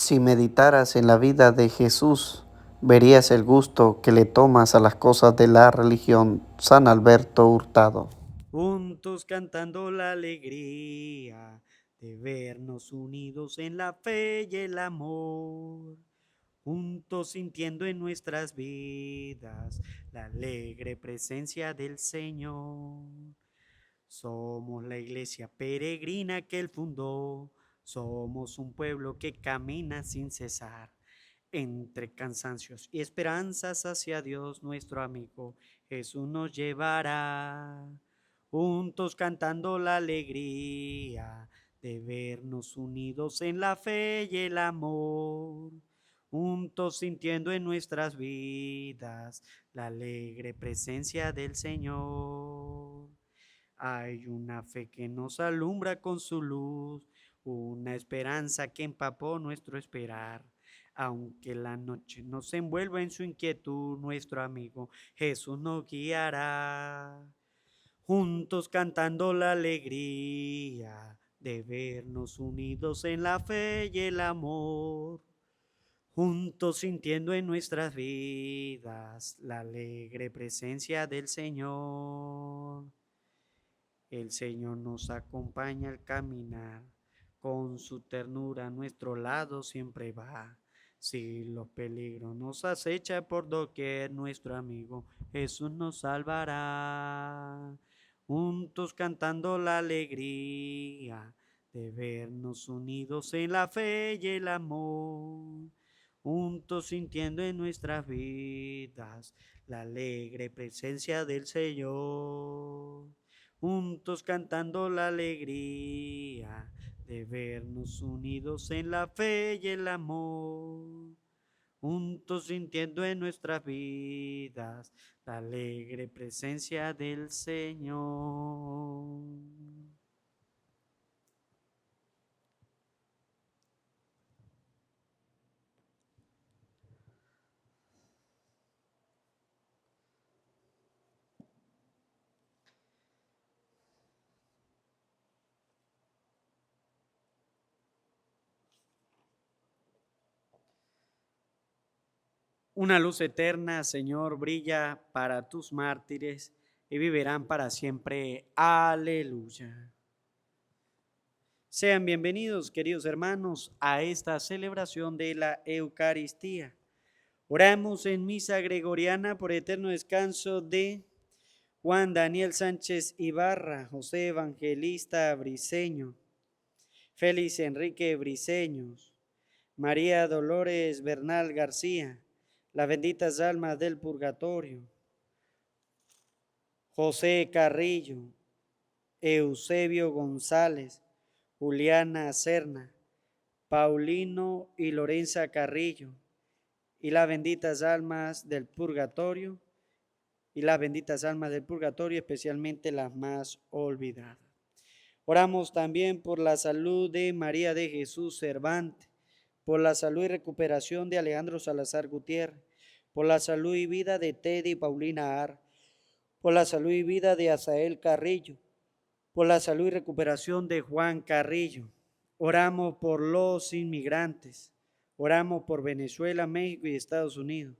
Si meditaras en la vida de Jesús, verías el gusto que le tomas a las cosas de la religión. San Alberto Hurtado. Juntos cantando la alegría de vernos unidos en la fe y el amor. Juntos sintiendo en nuestras vidas la alegre presencia del Señor. Somos la iglesia peregrina que Él fundó. Somos un pueblo que camina sin cesar. Entre cansancios y esperanzas hacia Dios nuestro amigo Jesús nos llevará. Juntos cantando la alegría de vernos unidos en la fe y el amor. Juntos sintiendo en nuestras vidas la alegre presencia del Señor. Hay una fe que nos alumbra con su luz, una esperanza que empapó nuestro esperar. Aunque la noche nos envuelva en su inquietud, nuestro amigo Jesús nos guiará. Juntos cantando la alegría de vernos unidos en la fe y el amor. Juntos sintiendo en nuestras vidas la alegre presencia del Señor. El Señor nos acompaña al caminar, con su ternura a nuestro lado siempre va. Si los peligros nos acecha por doquier, nuestro amigo Jesús nos salvará. Juntos cantando la alegría de vernos unidos en la fe y el amor. Juntos sintiendo en nuestras vidas la alegre presencia del Señor. Juntos cantando la alegría de vernos unidos en la fe y el amor. Juntos sintiendo en nuestras vidas la alegre presencia del Señor. Una luz eterna, Señor, brilla para tus mártires y vivirán para siempre. Aleluya. Sean bienvenidos, queridos hermanos, a esta celebración de la Eucaristía. Oramos en misa gregoriana por eterno descanso de Juan Daniel Sánchez Ibarra, José Evangelista Briceño, Félix Enrique Briceños, María Dolores Bernal García, las benditas almas del purgatorio, José Carrillo, Eusebio González, Juliana Serna, Paulino y Lorenza Carrillo, y las benditas almas del purgatorio, especialmente las más olvidadas. Oramos también por la salud de María de Jesús Cervantes, por la salud y recuperación de Alejandro Salazar Gutiérrez, por la salud y vida de Teddy y Paulina Ar, por la salud y vida de Asael Carrillo, por la salud y recuperación de Juan Carrillo. Oramos por los inmigrantes, oramos por Venezuela, México y Estados Unidos.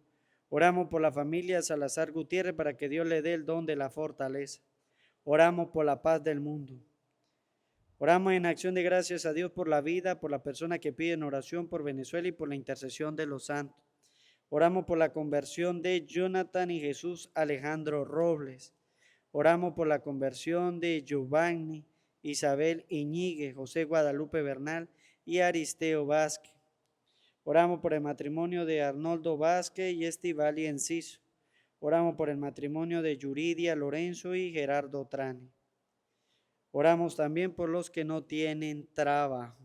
Oramos por la familia Salazar Gutiérrez para que Dios le dé el don de la fortaleza. Oramos por la paz del mundo. Oramos en acción de gracias a Dios por la vida, por la persona que pide en oración por Venezuela y por la intercesión de los santos. Oramos por la conversión de Jonathan y Jesús Alejandro Robles. Oramos por la conversión de Giovanni, Isabel Iñigue, José Guadalupe Bernal y Aristeo Vázquez. Oramos por el matrimonio de Arnoldo Vázquez y Estivali Enciso. Oramos por el matrimonio de Yuridia Lorenzo y Gerardo Trani. Oramos también por los que no tienen trabajo.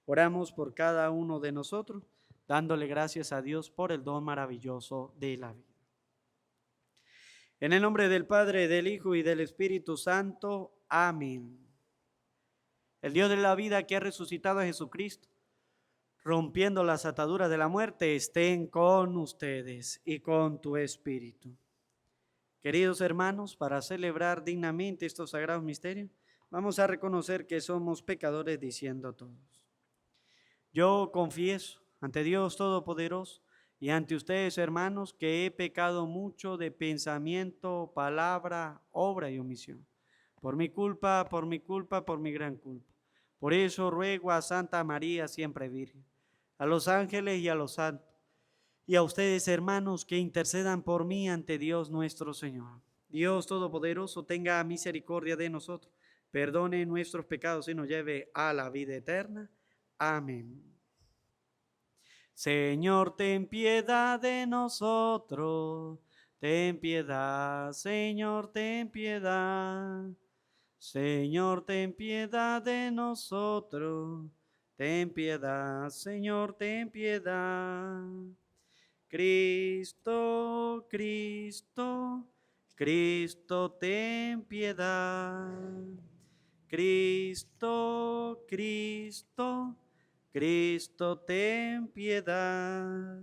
Oramos por cada uno de nosotros, dándole gracias a Dios por el don maravilloso de la vida. En el nombre del Padre, del Hijo y del Espíritu Santo. Amén. El Dios de la vida que ha resucitado a Jesucristo, rompiendo las ataduras de la muerte, estén con ustedes y con tu espíritu. Queridos hermanos, para celebrar dignamente estos sagrados misterios, vamos a reconocer que somos pecadores diciendo todos: Yo confieso ante Dios Todopoderoso y ante ustedes, hermanos, que he pecado mucho de pensamiento, palabra, obra y omisión. Por mi culpa, por mi culpa, por mi gran culpa. Por eso ruego a Santa María, siempre Virgen, a los ángeles y a los santos, y a ustedes, hermanos, que intercedan por mí ante Dios nuestro Señor. Dios Todopoderoso tenga misericordia de nosotros, perdone nuestros pecados y nos lleve a la vida eterna. Amén. Señor, ten piedad de nosotros. Ten piedad, Señor, ten piedad. Señor, ten piedad de nosotros. Ten piedad, Señor, ten piedad. Cristo, Cristo, Cristo, ten piedad. Cristo, Cristo, Cristo, ten piedad.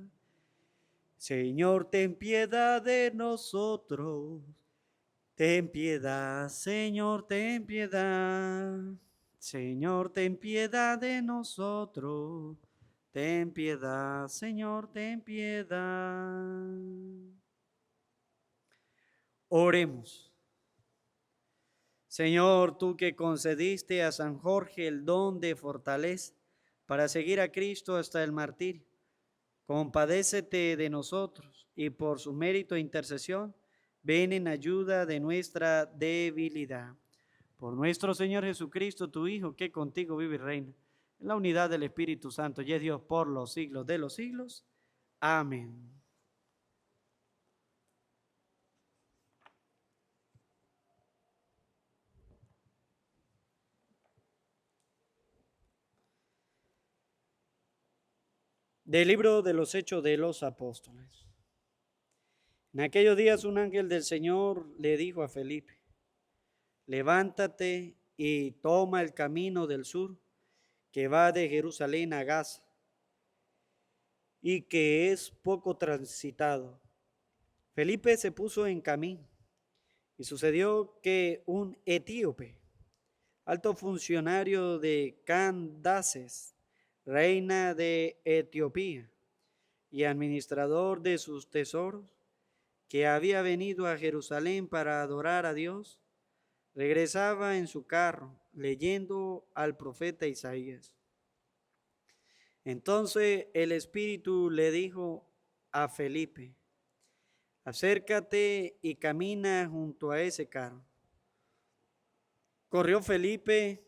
Señor, ten piedad de nosotros. Ten piedad, Señor, ten piedad. Señor, ten piedad de nosotros. Ten piedad, Señor, ten piedad. Oremos. Señor, tú que concediste a San Jorge el don de fortaleza para seguir a Cristo hasta el martirio, compadécete de nosotros y por su mérito e intercesión, ven en ayuda de nuestra debilidad. Por nuestro Señor Jesucristo, tu Hijo, que contigo vive y reina, en la unidad del Espíritu Santo, y es Dios por los siglos de los siglos. Amén. Del libro de los Hechos de los Apóstoles. En aquellos días un ángel del Señor le dijo a Felipe: levántate y toma el camino del sur que va de Jerusalén a Gaza y que es poco transitado. Felipe se puso en camino y sucedió que un etíope, alto funcionario de Candaces, reina de Etiopía, y administrador de sus tesoros, que había venido a Jerusalén para adorar a Dios, regresaba en su carro leyendo al profeta Isaías. Entonces el Espíritu le dijo a Felipe: acércate y camina junto a ese carro. Corrió Felipe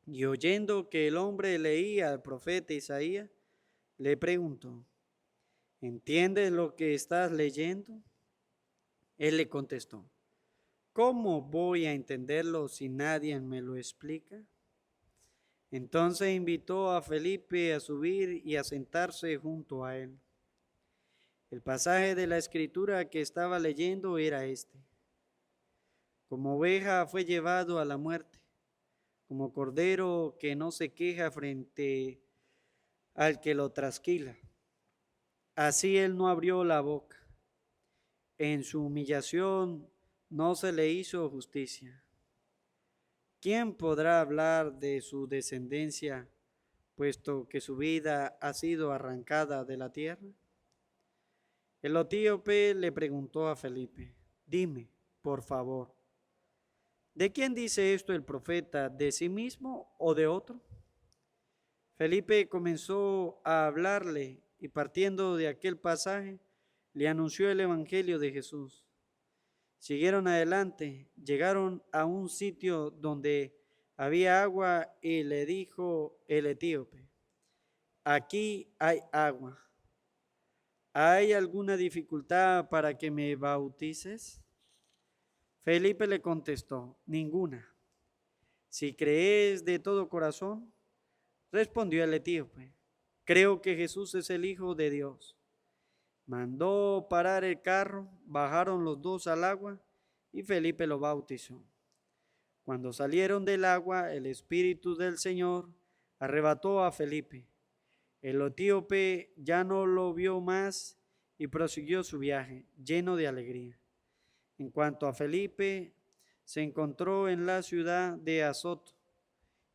y oyendo que el hombre leía al profeta Isaías, le preguntó: ¿entiendes lo que estás leyendo? Él le contestó: ¿cómo voy a entenderlo si nadie me lo explica? Entonces invitó a Felipe a subir y a sentarse junto a él. El pasaje de la escritura que estaba leyendo era este: como oveja fue llevado a la muerte, como cordero que no se queja frente al que lo trasquila. Así él no abrió la boca. En su humillación no se le hizo justicia. ¿Quién podrá hablar de su descendencia, puesto que su vida ha sido arrancada de la tierra? El etíope le preguntó a Felipe: dime, por favor, ¿de quién dice esto el profeta? ¿De sí mismo o de otro? Felipe comenzó a hablarle y partiendo de aquel pasaje, le anunció el evangelio de Jesús. Siguieron adelante, llegaron a un sitio donde había agua y le dijo el etíope: aquí hay agua. ¿Hay alguna dificultad para que me bautices? Felipe le contestó: ninguna. Si crees de todo corazón, respondió el etíope, creo que Jesús es el Hijo de Dios. Mandó parar el carro, bajaron los dos al agua y Felipe lo bautizó. Cuando salieron del agua, el Espíritu del Señor arrebató a Felipe. El etíope ya no lo vio más y prosiguió su viaje, lleno de alegría. En cuanto a Felipe, se encontró en la ciudad de Azoto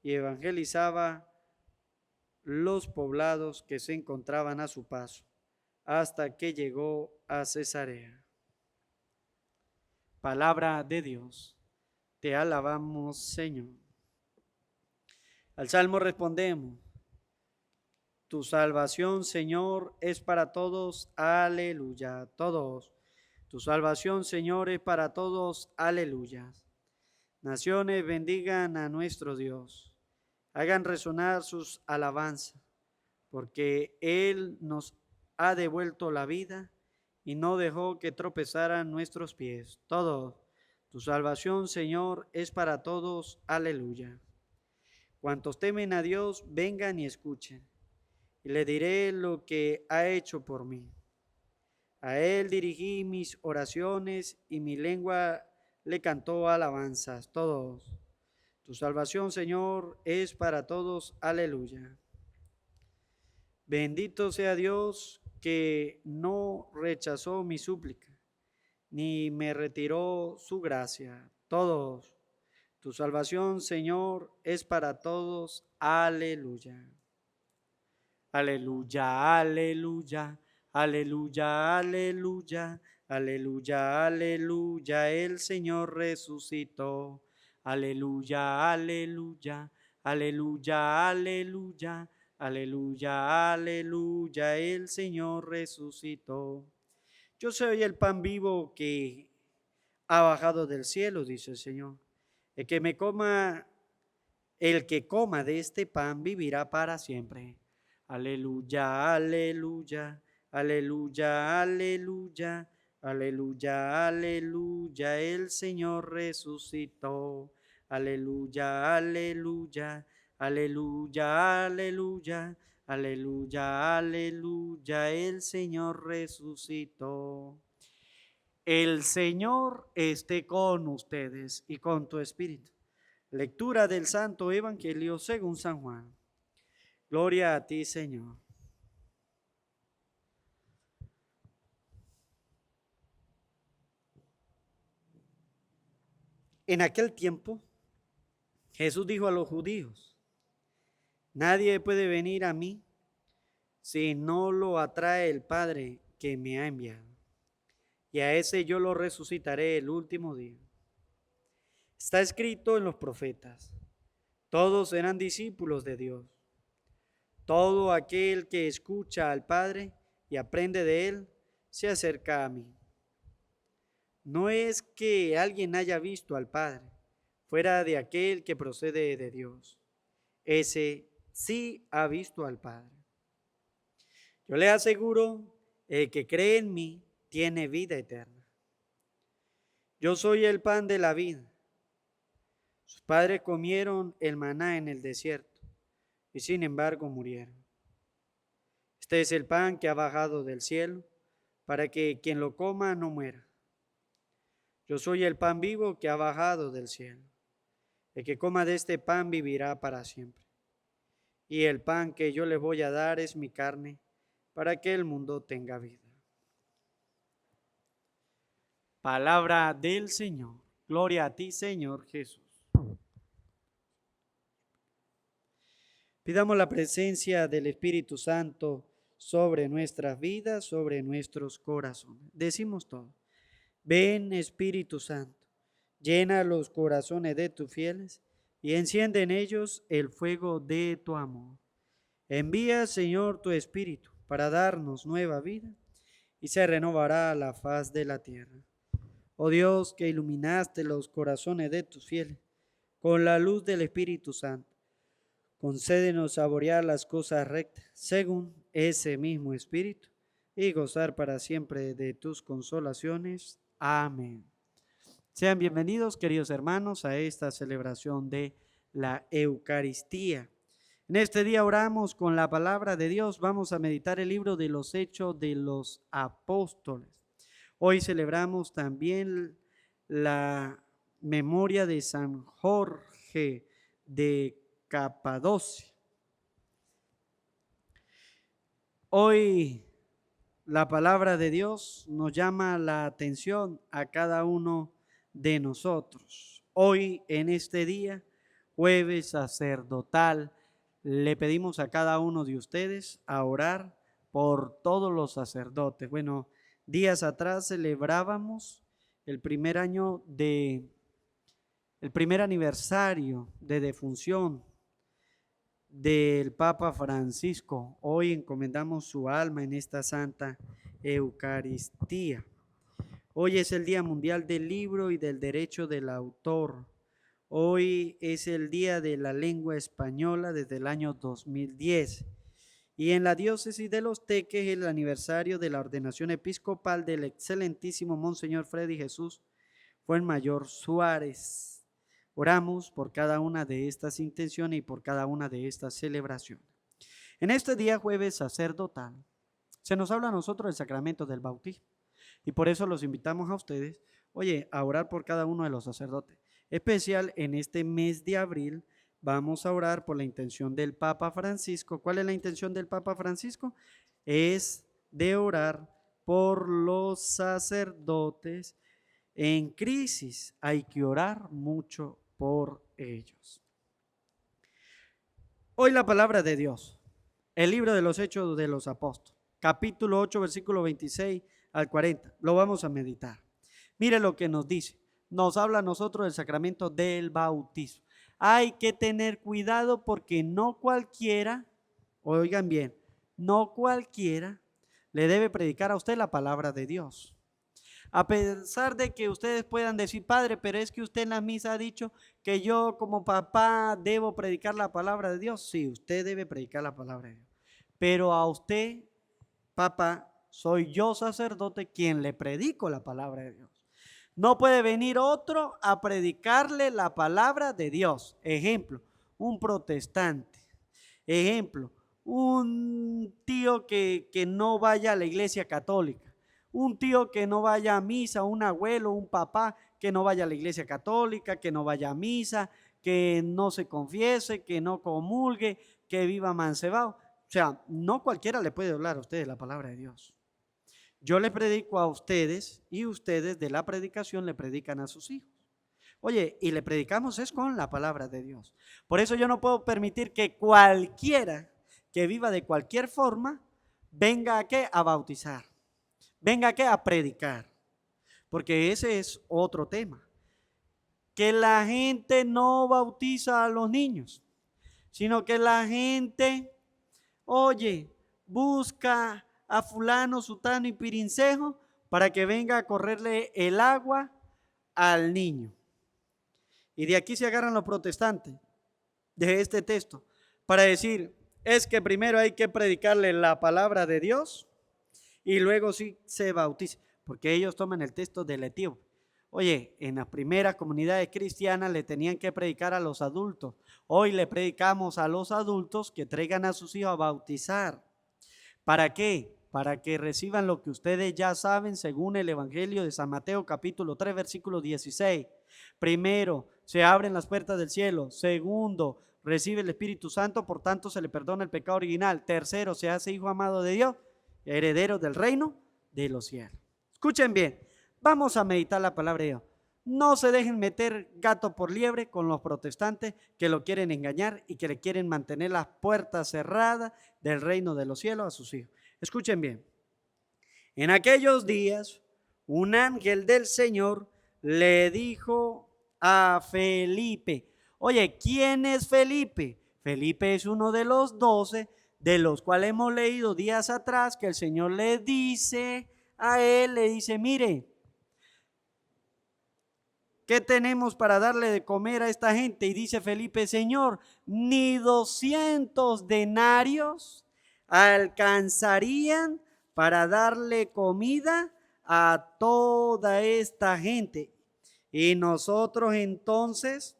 y evangelizaba los poblados que se encontraban a su paso, hasta que llegó a Cesarea. Palabra de Dios. Te alabamos, Señor. Al salmo respondemos: tu salvación, Señor, es para todos. Aleluya. Todos. Tu salvación, Señor, es para todos. Aleluya. Naciones bendigan a nuestro Dios. Hagan resonar sus alabanzas, porque Él nos ha devuelto la vida y no dejó que tropezaran nuestros pies. Todos. Tu salvación, Señor, es para todos. Aleluya. Cuantos temen a Dios, vengan y escuchen, y le diré lo que ha hecho por mí. A Él dirigí mis oraciones y mi lengua le cantó alabanzas. Todos. Tu salvación, Señor, es para todos. Aleluya. Bendito sea Dios que no rechazó mi súplica, ni me retiró su gracia. Todos. Tu salvación, Señor, es para todos. Aleluya. Aleluya, aleluya, aleluya, aleluya, aleluya, aleluya, el Señor resucitó. Aleluya, aleluya, aleluya, aleluya, aleluya, aleluya, el Señor resucitó. Yo soy el pan vivo que ha bajado del cielo, dice el Señor. El que coma de este pan vivirá para siempre. Aleluya, aleluya, aleluya, aleluya, aleluya, aleluya, el Señor resucitó. Aleluya, aleluya, aleluya, aleluya, aleluya, aleluya, el Señor resucitó. El Señor esté con ustedes y con tu espíritu. Lectura del Santo Evangelio según San Juan. Gloria a ti, Señor. En aquel tiempo, Jesús dijo a los judíos: nadie puede venir a mí si no lo atrae el Padre que me ha enviado, y a ese yo lo resucitaré el último día. Está escrito en los profetas: todos serán discípulos de Dios. Todo aquel que escucha al Padre y aprende de Él, se acerca a mí. No es que alguien haya visto al Padre, fuera de aquel que procede de Dios. Ese sí ha visto al Padre. Yo le aseguro, el que cree en mí tiene vida eterna. Yo soy el pan de la vida. Sus padres comieron el maná en el desierto y sin embargo murieron. Este es el pan que ha bajado del cielo, para que quien lo coma no muera. Yo soy el pan vivo que ha bajado del cielo. El que coma de este pan vivirá para siempre. Y el pan que yo les voy a dar es mi carne, para que el mundo tenga vida. Palabra del Señor. Gloria a ti, Señor Jesús. Pidamos la presencia del Espíritu Santo sobre nuestras vidas, sobre nuestros corazones. Decimos todo. Ven, Espíritu Santo, llena los corazones de tus fieles y enciende en ellos el fuego de tu amor. Envía, Señor, tu Espíritu para darnos nueva vida y se renovará la faz de la tierra. Oh Dios, que iluminaste los corazones de tus fieles con la luz del Espíritu Santo, concédenos saborear las cosas rectas según ese mismo Espíritu y gozar para siempre de tus consolaciones. Amén. Sean bienvenidos, queridos hermanos, a esta celebración de la Eucaristía. En este día oramos con la palabra de Dios. Vamos a meditar el libro de los Hechos de los Apóstoles. Hoy celebramos también la memoria de San Jorge de Capadocia. Hoy la palabra de Dios nos llama la atención a cada uno de nosotros. Hoy, en este día, jueves sacerdotal, le pedimos a cada uno de ustedes a orar por todos los sacerdotes. Bueno, días atrás celebrábamos el primer aniversario de defunción del Papa Francisco. Hoy encomendamos su alma en esta Santa Eucaristía. Hoy es el Día Mundial del Libro y del Derecho del Autor. Hoy es el Día de la Lengua Española desde el año 2010. Y en la diócesis de Los Teques el aniversario de la ordenación episcopal del excelentísimo Monseñor Freddy Jesús Fuenmayor Suárez. Oramos por cada una de estas intenciones y por cada una de estas celebraciones. En este día jueves sacerdotal se nos habla a nosotros del sacramento del bautismo. Y por eso los invitamos a ustedes, a orar por cada uno de los sacerdotes. Especial en este mes de abril, vamos a orar por la intención del Papa Francisco. ¿Cuál es la intención del Papa Francisco? Es de orar por los sacerdotes en crisis. Hay que orar mucho por ellos. Hoy la palabra de Dios, el libro de los Hechos de los Apóstoles, capítulo 8, versículo 26 al 40. Lo vamos a meditar. Mire lo que nos dice. Nos habla a nosotros del sacramento del bautismo. Hay que tener cuidado porque no cualquiera, oigan bien, no cualquiera le debe predicar a usted la palabra de Dios. A pesar de que ustedes puedan decir, padre, pero es que usted en la misa ha dicho que yo como papá debo predicar la palabra de Dios. Sí, usted debe predicar la palabra de Dios. Pero a usted, papá, soy yo sacerdote quien le predico la palabra de Dios. No puede venir otro a predicarle la palabra de Dios. Ejemplo, un protestante. Ejemplo, un tío que no vaya a la iglesia católica. Un tío que no vaya a misa, un abuelo, un papá que no vaya a la iglesia católica, que no vaya a misa, que no se confiese, que no comulgue, que viva mancebado. O sea, no cualquiera le puede hablar a ustedes la palabra de Dios. Yo le predico a ustedes y ustedes de la predicación le predican a sus hijos. Y le predicamos es con la palabra de Dios. Por eso yo no puedo permitir que cualquiera que viva de cualquier forma venga a ¿qué? A bautizar. Venga ¿qué? A predicar. Porque ese es otro tema. Que la gente no bautiza a los niños, sino que la gente, busca a fulano, sutano y pirincejo para que venga a correrle el agua al niño. Y de aquí se agarran los protestantes de este texto para decir, es que primero hay que predicarle la palabra de Dios y luego sí se bautiza, porque ellos toman el texto del etíope. En las primeras comunidades cristianas le tenían que predicar a los adultos. Hoy le predicamos a los adultos que traigan a sus hijos a bautizar. ¿Para qué? Para que reciban lo que ustedes ya saben según el Evangelio de San Mateo capítulo 3 versículo 16. Primero, se abren las puertas del cielo. Segundo, recibe el Espíritu Santo, por tanto se le perdona el pecado original. Tercero, se hace hijo amado de Dios, heredero del reino de los cielos. Escuchen bien, vamos a meditar la palabra de Dios. No se dejen meter gato por liebre con los protestantes que lo quieren engañar y que le quieren mantener las puertas cerradas del reino de los cielos a sus hijos. Escuchen bien. En aquellos días, un ángel del Señor le dijo a Felipe. ¿Quién es Felipe? Felipe es uno de los 12 de los cuales hemos leído días atrás que el Señor le dice a él, le dice, mire, ¿qué tenemos para darle de comer a esta gente? Y dice Felipe, Señor, ni 200 denarios alcanzarían para darle comida a toda esta gente. Y nosotros entonces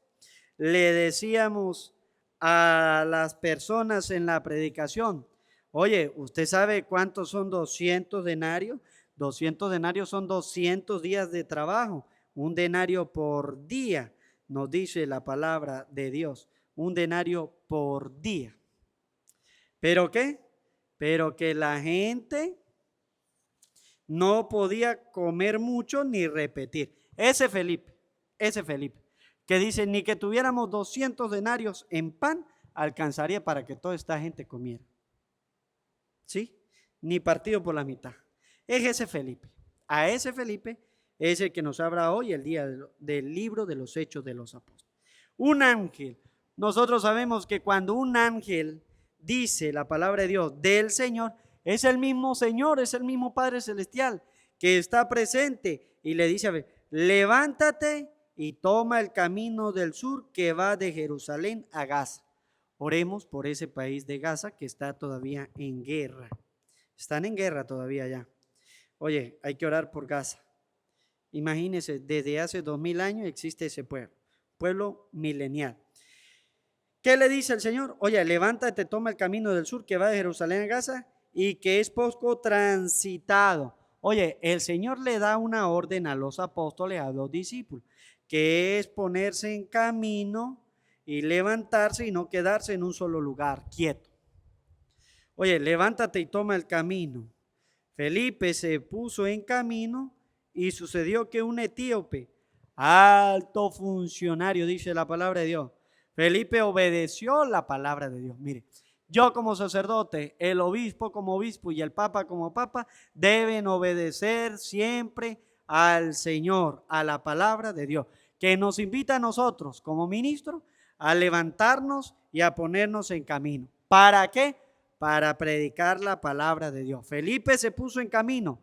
le decíamos a las personas en la predicación, ¿usted sabe cuántos son 200 denarios? 200 denarios son 200 días de trabajo. Un denario por día, nos dice la palabra de Dios, un denario por día. ¿Pero qué? Pero que la gente no podía comer mucho ni repetir. Ese Felipe, que dice, ni que tuviéramos 200 denarios en pan, alcanzaría para que toda esta gente comiera. ¿Sí? Ni partido por la mitad. Es ese Felipe. A ese Felipe es el que nos habla hoy el día del libro de los Hechos de los Apóstoles. Un ángel. Nosotros sabemos que cuando un ángel dice la palabra de Dios del Señor, es el mismo Señor, es el mismo Padre Celestial que está presente y le dice, a ver, levántate y toma el camino del sur que va de Jerusalén a Gaza. Oremos por ese país de Gaza que está todavía en guerra. Están en guerra todavía ya. Oye, hay que orar por Gaza. Imagínense, desde hace 2000 años existe ese pueblo milenial. ¿Qué le dice el Señor? Oye, levántate, toma el camino del sur que va de Jerusalén a Gaza y que es poco transitado. Oye, el Señor le da una orden a los apóstoles, a los discípulos, que es ponerse en camino y levantarse y no quedarse en un solo lugar, quieto. Oye, levántate y toma el camino. Felipe se puso en camino y sucedió que un etíope, alto funcionario, dice la palabra de Dios, Felipe obedeció la palabra de Dios. Mire, yo como sacerdote, el obispo como obispo y el papa como papa deben obedecer siempre al Señor, a la palabra de Dios, que nos invita a nosotros como ministros a levantarnos y a ponernos en camino. ¿Para qué? Para predicar la palabra de Dios. Felipe se puso en camino.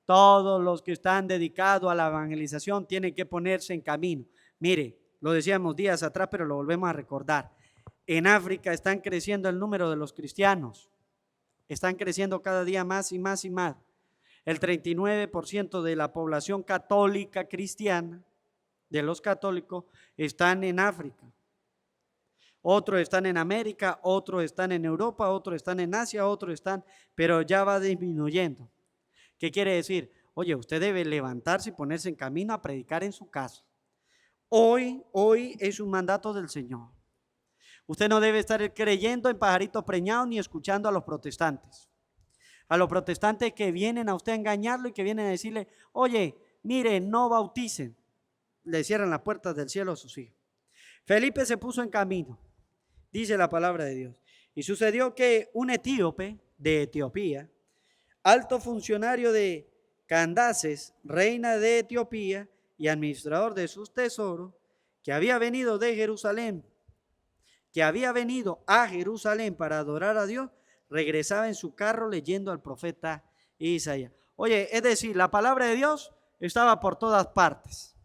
Todos los que están dedicados a la evangelización tienen que ponerse en camino. Mire, lo decíamos días atrás, pero lo volvemos a recordar. En África están creciendo el número de los cristianos. Están creciendo cada día más y más y más. El 39% de la población católica cristiana, de los católicos, están en África. Otros están en América, otros están en Europa, otros están en Asia, otros están, pero ya va disminuyendo. ¿Qué quiere decir? Oye, usted debe levantarse y ponerse en camino a predicar en su casa. Hoy es un mandato del Señor. Usted no debe estar creyendo en pajaritos preñados ni escuchando a los protestantes. A los protestantes que vienen a usted a engañarlo y que vienen a decirle, oye, mire, no bauticen. Le cierran las puertas del cielo a sus hijos. Felipe se puso en camino, dice la palabra de Dios. Y sucedió que un etíope de Etiopía, alto funcionario de Candaces, reina de Etiopía y administrador de sus tesoros, que había venido de Jerusalén, que había venido a Jerusalén para adorar a Dios, regresaba en su carro leyendo al profeta Isaías. Oye, es decir, la palabra de Dios estaba por todas partes.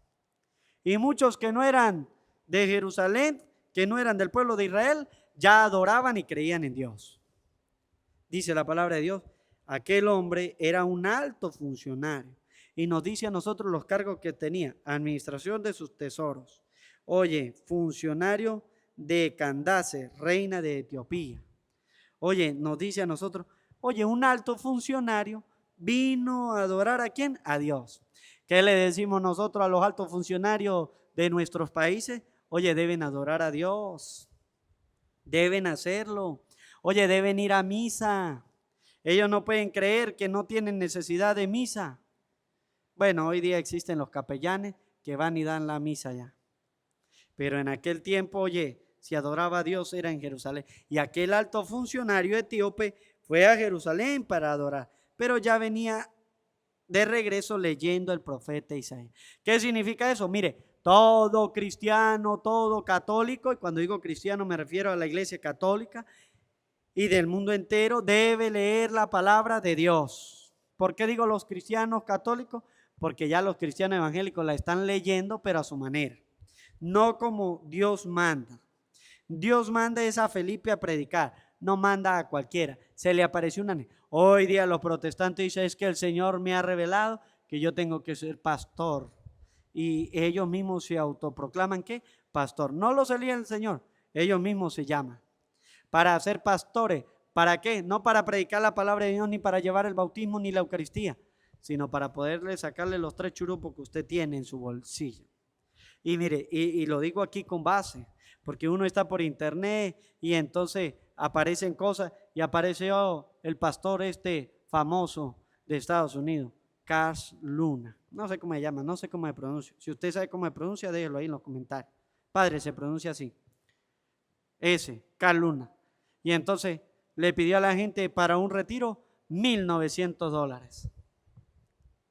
Y muchos que no eran de Jerusalén, que no eran del pueblo de Israel, ya adoraban y creían en Dios. Dice la palabra de Dios, aquel hombre era un alto funcionario y nos dice a nosotros los cargos que tenía, administración de sus tesoros. Oye, funcionario de Candace, reina de Etiopía. Oye, nos dice a nosotros, oye, un alto funcionario vino a adorar ¿a quién? A Dios. ¿Qué le decimos nosotros a los altos funcionarios de nuestros países? Oye, deben adorar a Dios. Deben hacerlo. Oye, deben ir a misa. Ellos no pueden creer que no tienen necesidad de misa. Bueno, hoy día existen los capellanes que van y dan la misa ya. Pero en aquel tiempo, oye, si adoraba a Dios era en Jerusalén. Y aquel alto funcionario etíope fue a Jerusalén para adorar. Pero ya venía de regreso leyendo el profeta Isaías. ¿Qué significa eso? Mire, todo cristiano, todo católico, y cuando digo cristiano me refiero a la iglesia católica y del mundo entero, debe leer la palabra de Dios. ¿Por qué digo los cristianos católicos? Porque ya los cristianos evangélicos la están leyendo, pero a su manera. No como Dios manda. Dios manda es a Felipe a predicar, no manda a cualquiera. Se le apareció una... Hoy día los protestantes dicen es que el Señor me ha revelado que yo tengo que ser pastor. Y ellos mismos se autoproclaman ¿qué? Pastor. No los elige el Señor, ellos mismos se llaman. Para ser pastores, ¿para qué? No para predicar la palabra de Dios, ni para llevar el bautismo, ni la Eucaristía, sino para poderle sacarle los 3 churupos que usted tiene en su bolsillo. Y mire, y lo digo aquí con base, porque uno está por internet y entonces aparecen cosas y apareció el pastor famoso de Estados Unidos, Cash Luna. No sé cómo se llama, no sé cómo se pronuncia. Si usted sabe cómo se pronuncia, déjelo ahí en los comentarios. Padre, se pronuncia así. ese, Carl Luna. Y entonces le pidió a la gente para un retiro $1,900.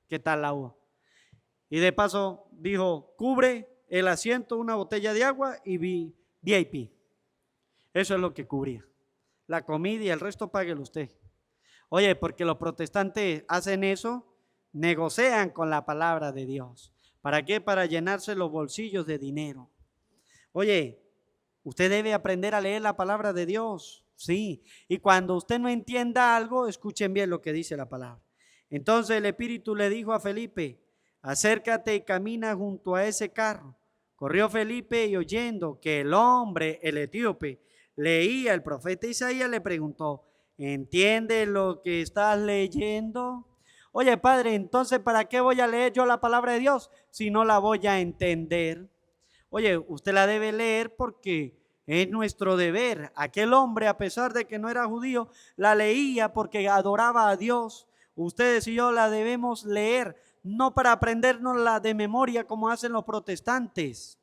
¿Qué tal la uva? Y de paso dijo, cubre el asiento, una botella de agua y VIP. Eso es lo que cubría. La comida y el resto páguelo usted. Oye, porque los protestantes hacen eso, negocian con la palabra de Dios. ¿Para qué? Para llenarse los bolsillos de dinero. Oye, usted debe aprender a leer la palabra de Dios, sí. Y cuando usted no entienda algo, escuchen bien lo que dice la palabra. Entonces el Espíritu le dijo a Felipe, acércate y camina junto a ese carro. Corrió Felipe y oyendo que el hombre, el etíope, leía el profeta Isaías, le preguntó, ¿entiendes lo que estás leyendo? Oye, padre, entonces ¿para qué voy a leer yo la palabra de Dios si no la voy a entender? Oye, usted la debe leer porque es nuestro deber. Aquel hombre, a pesar de que no era judío, la leía porque adoraba a Dios. Ustedes y yo la debemos leer, no para aprendernosla de memoria como hacen los protestantes.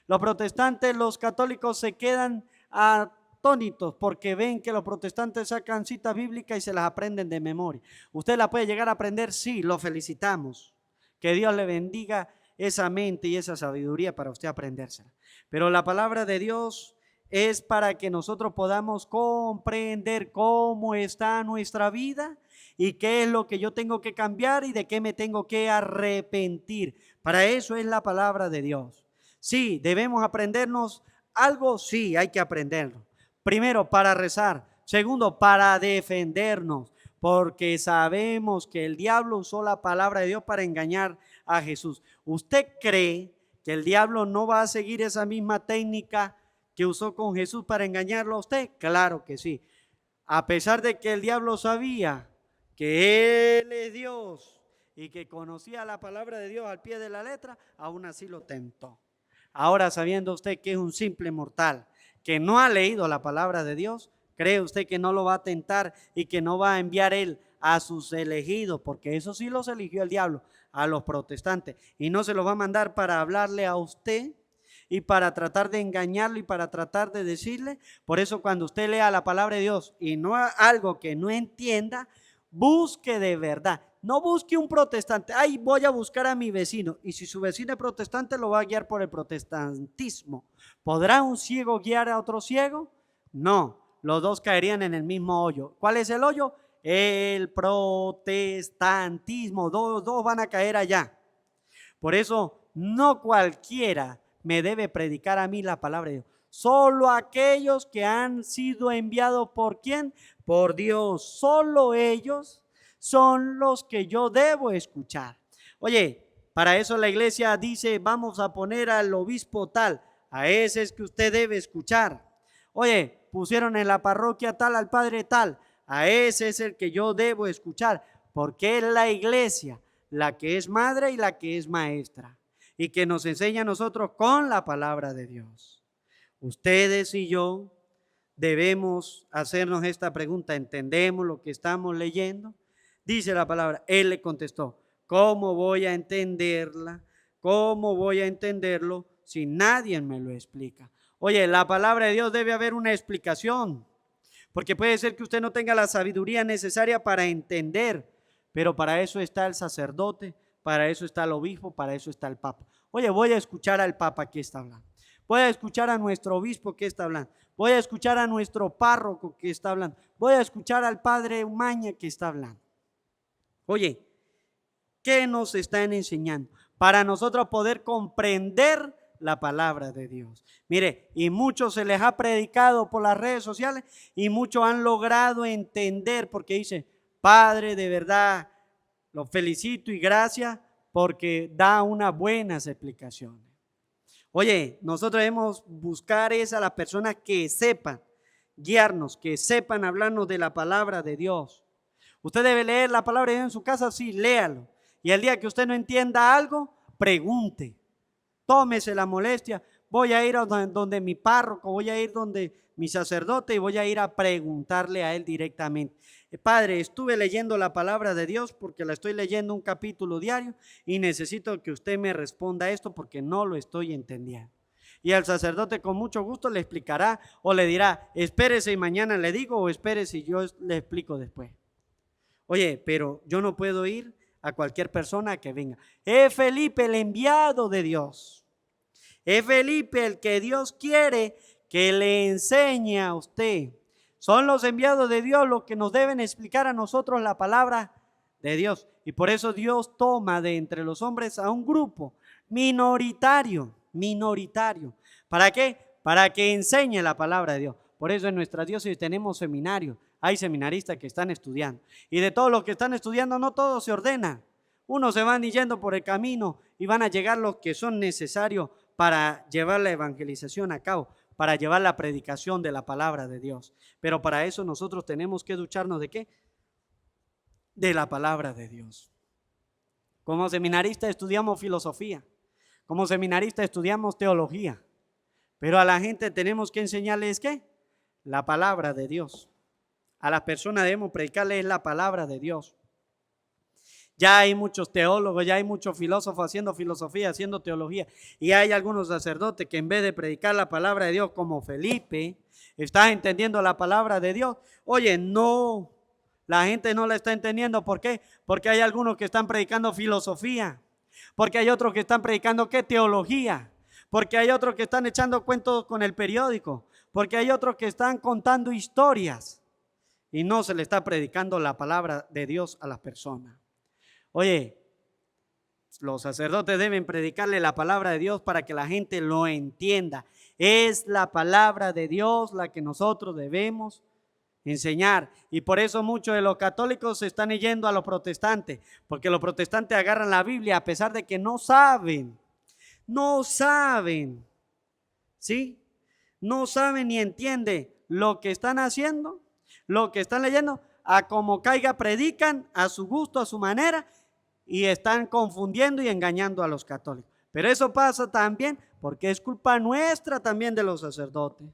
Los protestantes, los católicos se quedan atónitos porque ven que los protestantes sacan citas bíblicas y se las aprenden de memoria. Usted la puede llegar a aprender, sí, lo felicitamos. Que Dios le bendiga esa mente y esa sabiduría para usted aprendérsela. Pero la palabra de Dios es para que nosotros podamos comprender cómo está nuestra vida y qué es lo que yo tengo que cambiar y de qué me tengo que arrepentir. Para eso es la palabra de Dios. Sí, debemos aprendernos algo, sí, hay que aprenderlo. Primero, para rezar. Segundo, para defendernos, porque sabemos que el diablo usó la palabra de Dios para engañar a Jesús. ¿Usted cree que el diablo no va a seguir esa misma técnica que usó con Jesús para engañarlo a usted? Claro que sí. A pesar de que el diablo sabía que Él es Dios y que conocía la palabra de Dios al pie de la letra, aún así lo tentó. Ahora, sabiendo usted que es un simple mortal, que no ha leído la palabra de Dios, ¿cree usted que no lo va a tentar y que no va a enviar Él a sus elegidos? Porque eso sí los eligió el diablo, a los protestantes, y no se los va a mandar para hablarle a usted y para tratar de engañarlo y para tratar de decirle. Por eso cuando usted lea la palabra de Dios y no algo que no entienda, busque de verdad. No busque un protestante. Ay, voy a buscar a mi vecino. Y si su vecino es protestante, lo va a guiar por el protestantismo. ¿Podrá un ciego guiar a otro ciego? No, los dos caerían en el mismo hoyo. ¿Cuál es el hoyo? El protestantismo. Dos van a caer allá. Por eso, no cualquiera me debe predicar a mí la palabra de Dios. Solo aquellos que han sido enviados ¿por quién? Por Dios. Solo ellos son los que yo debo escuchar. Oye, para eso la iglesia dice, vamos a poner al obispo tal, a ese es que usted debe escuchar. Oye, pusieron en la parroquia tal al padre tal, a ese es el que yo debo escuchar, porque es la iglesia la que es madre y la que es maestra, y que nos enseña a nosotros con la palabra de Dios. Ustedes y yo debemos hacernos esta pregunta, ¿entendemos lo que estamos leyendo? Dice la palabra, él le contestó, ¿cómo voy a entenderla? ¿Cómo voy a entenderlo si nadie me lo explica? Oye, la palabra de Dios debe haber una explicación, porque puede ser que usted no tenga la sabiduría necesaria para entender, pero para eso está el sacerdote, para eso está el obispo, para eso está el papa. Oye, voy a escuchar al papa que está hablando. Voy a escuchar a nuestro obispo que está hablando. Voy a escuchar a nuestro párroco que está hablando. Voy a escuchar al padre Umaña que está hablando. Oye, ¿qué nos están enseñando? Para nosotros poder comprender la palabra de Dios. Mire, y muchos se les ha predicado por las redes sociales y muchos han logrado entender porque dice, Padre, de verdad, lo felicito y gracias porque da unas buenas explicaciones. Oye, nosotros debemos buscar a las personas que sepan guiarnos, que sepan hablarnos de la palabra de Dios. Usted debe leer la palabra de Dios en su casa, sí, léalo. Y el día que usted no entienda algo, pregunte. Tómese la molestia. Voy a ir a donde mi párroco, voy a ir donde mi sacerdote y voy a ir a preguntarle a él directamente. Padre, estuve leyendo la palabra de Dios porque la estoy leyendo un capítulo diario y necesito que usted me responda esto porque no lo estoy entendiendo. Y el sacerdote con mucho gusto le explicará o le dirá, espérese y mañana le digo, o espérese y yo le explico después. Oye, pero yo no puedo ir a cualquier persona que venga. Es Felipe el enviado de Dios. Es Felipe el que Dios quiere que le enseñe a usted. Son los enviados de Dios los que nos deben explicar a nosotros la palabra de Dios. Y por eso Dios toma de entre los hombres a un grupo minoritario. ¿Para qué? Para que enseñe la palabra de Dios. Por eso en nuestra diócesis tenemos seminarios. Hay seminaristas que están estudiando. Y de todos los que están estudiando, no todos se ordenan. Unos se van yendo por el camino y van a llegar los que son necesarios para llevar la evangelización a cabo, para llevar la predicación de la palabra de Dios. Pero para eso nosotros tenemos que ducharnos ¿de qué? De la palabra de Dios. Como seminarista estudiamos filosofía. Como seminarista estudiamos teología. Pero a la gente tenemos que enseñarles ¿qué? La palabra de Dios. A las personas debemos predicarles la palabra de Dios. Ya hay muchos teólogos, ya hay muchos filósofos haciendo filosofía, haciendo teología. Y hay algunos sacerdotes que en vez de predicar la palabra de Dios como Felipe, está entendiendo la palabra de Dios. Oye, no, la gente no la está entendiendo. ¿Por qué? Porque hay algunos que están predicando filosofía. Porque hay otros que están predicando ¿qué? Teología. Porque hay otros que están echando cuentos con el periódico. Porque hay otros que están contando historias. Y no se le está predicando la palabra de Dios a las personas. Oye, los sacerdotes deben predicarle la palabra de Dios para que la gente lo entienda. Es la palabra de Dios la que nosotros debemos enseñar. Y por eso muchos de los católicos se están yendo a los protestantes, porque los protestantes agarran la Biblia a pesar de que no saben, ¿sí? No saben ni entienden lo que están haciendo, lo que están leyendo, a como caiga predican, a su gusto, a su manera, y están confundiendo y engañando a los católicos. Pero eso pasa también porque es culpa nuestra también de los sacerdotes,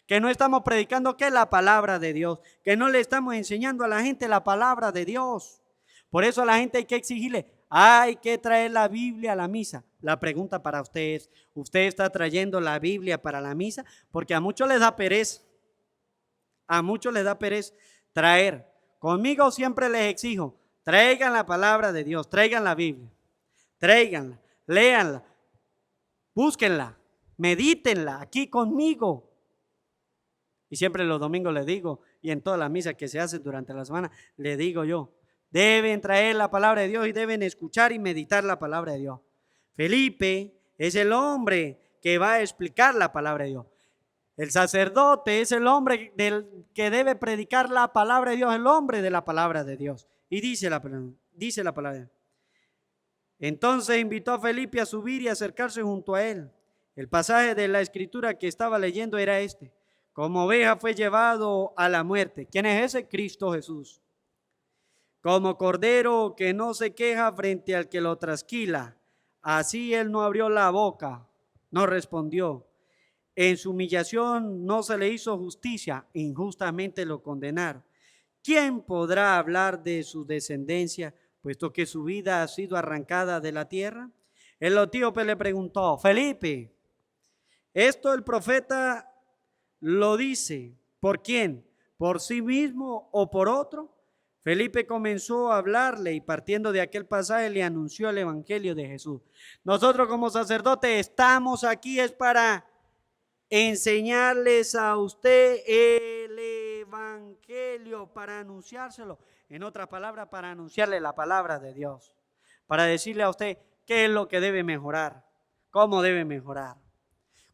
que no estamos predicando ¿qué? La palabra de Dios, que no le estamos enseñando a la gente la palabra de Dios. Por eso a la gente hay que exigirle, hay que traer la Biblia a la misa. La pregunta para usted es, ¿usted está trayendo la Biblia para la misa? Porque a muchos les da pereza, traer. Conmigo siempre les exijo, traigan la palabra de Dios, traigan la Biblia, tráiganla, léanla, búsquenla, medítenla aquí conmigo. Y siempre los domingos les digo, y en todas las misas que se hacen durante la semana, les digo yo, deben traer la palabra de Dios y deben escuchar y meditar la palabra de Dios. Felipe es el hombre que va a explicar la palabra de Dios. El sacerdote es el hombre que debe predicar la palabra de Dios, el hombre de la palabra de Dios. Y dice la palabra. Entonces invitó a Felipe a subir y acercarse junto a él. El pasaje de la escritura que estaba leyendo era este. Como oveja fue llevado a la muerte. ¿Quién es ese? Cristo Jesús. Como cordero que no se queja frente al que lo trasquila. Así él no abrió la boca, no respondió. En su humillación no se le hizo justicia, injustamente lo condenaron. ¿Quién podrá hablar de su descendencia, puesto que su vida ha sido arrancada de la tierra? El etíope le preguntó, Felipe, ¿esto el profeta lo dice? ¿Por quién? ¿Por sí mismo o por otro? Felipe comenzó a hablarle y partiendo de aquel pasaje le anunció el evangelio de Jesús. Nosotros como sacerdotes estamos aquí es para enseñarles a usted el evangelio, para anunciárselo. En otras palabras, para anunciarle la palabra de Dios, para decirle a usted qué es lo que debe mejorar, cómo debe mejorar.